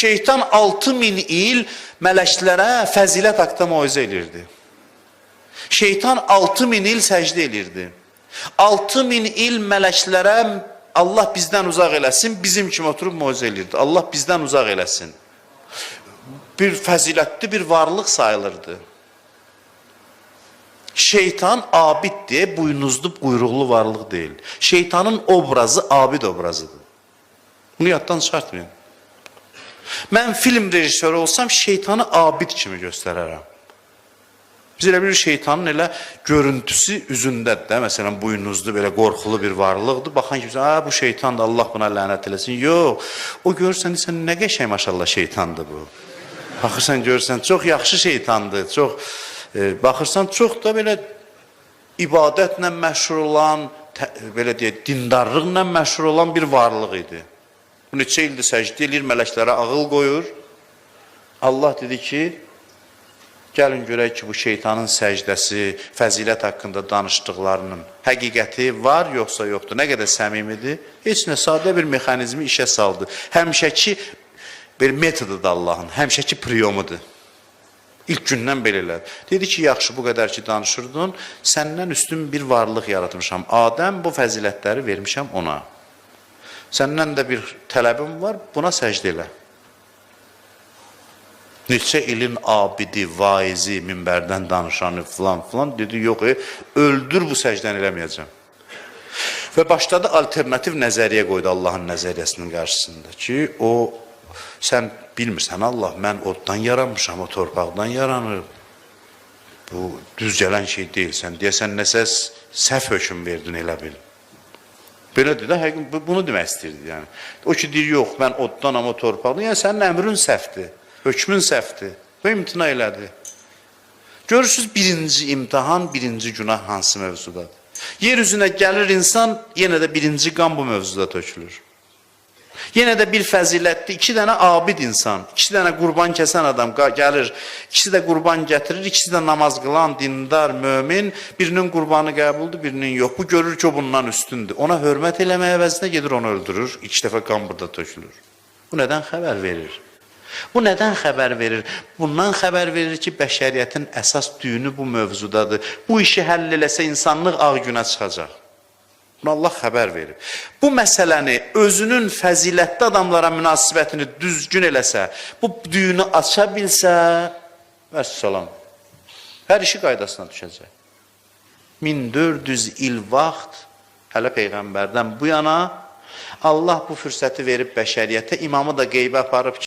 Şeytan 6000 il mələklərə fəzilət haqqında moizə edirdi. Şeytan 6000 il səcdə edirdi. 6000 il mələklərə Allah bizdən uzaq eləsin, bizim kimi oturub moizə edirdi. Allah bizdən uzaq eləsin. Bir fəzilətli bir varlıq sayılırdı. Şeytan abiddir, buynuzlu, quyruqlu varlıq deyil. Şeytanın obrazı abid obrazıdır. Bunu yaddan çıxartmayın. Mən film rejissörü olsam şeytanı abid kimi göstərərəm. Biz elə bir şeytanın elə görüntüsü üzündədir də. Məsələn, buynuzlu, belə qorxulu bir varlıqdır. Baxan ki, bu şeytandır, Allah buna lənət eləsin. Yox, o görürsən, nə qəşəng maşallah şeytandır bu. Baxırsan, görürsən, çox yaxşı şeytandır, çox... Baxırsan, çox da belə ibadətlə məşhur olan, belə deyək, dindarlıqla məşhur olan bir varlıq idi. Bu neçə ildir səcdə edir, mələklərə ağıl qoyur. Allah dedi ki, gəlin görək ki, bu şeytanın səcdəsi, fəzilət haqqında danışdıqlarının həqiqəti var, yoxsa yoxdur. Nə qədər səmimidir? Heç nə, sadə bir mexanizmi işə saldı. Həmişəki bir metodudur Allahın, həmişəki priyomudur. İlk gündən belə elədi. Dedi ki, yaxşı, bu qədər ki danışırdın, səndən üstün bir varlıq yaratmışam. Adəm bu fəzilətləri vermişəm ona. Səndən də bir tələbim var, buna səcdə elə. Neçə ilin abidi, vaizi, minbərdən danışanı filan, dedi, yox, öldür bu səcdən eləməyəcəm. Və başladı alternativ nəzəriyyə qoydu Allahın nəzəriyyəsinin qarşısında ki, o, sən bilmirsən, Allah, mən oddan yaranmışam, o torpaqdan yaranır. Bu, düz gələn şey deyil, sən deyəsən, nəsə səhv hökm verdin, elə bil. Belə dedi, bunu demək istəyirdi, yəni. O ki, deyir, yox, mən oddanam, o torpaqdan, yəni sənin əmrin səhvdir, hökmün səhvdir, və imtina elədi. Görürsünüz, birinci imtihan, birinci günah hansı mövzudadır. Yer üzünə gəlir insan, yenə də birinci qan bu mövzuda tökülür. Yenə də bir fəzilətli, 2 dənə abid insan, 2 dənə qurban kəsən adam gəlir, ikisi də qurban gətirir, ikisi də namaz qılan, dindar, mömin, birinin qurbanı qəbuldur, birinin yox. Bu görür ki, o bundan üstündür. Ona hörmət eləməyə əvəzinə gedir, onu öldürür, 2 dəfə qan burada tökülür. Bu nədən xəbər verir? Bu nədən xəbər verir? Bundan xəbər verir ki, bəşəriyyətin əsas düyünü bu mövzudadır. Bu işi həll eləsə insanlıq ağ günə çıxacaq. Buna Allah xəbər verir. Bu məsələni özünün fəzilətli adamlara münasibətini düzgün eləsə, bu düyünü aça bilsə, vəssalam, hər işi qaydasına düşəcək. 1400 il vaxt, hələ Peyğəmbərdən bu yana, Allah bu fürsəti verib bəşəriyyətə, imamı da qeybə aparıb ki,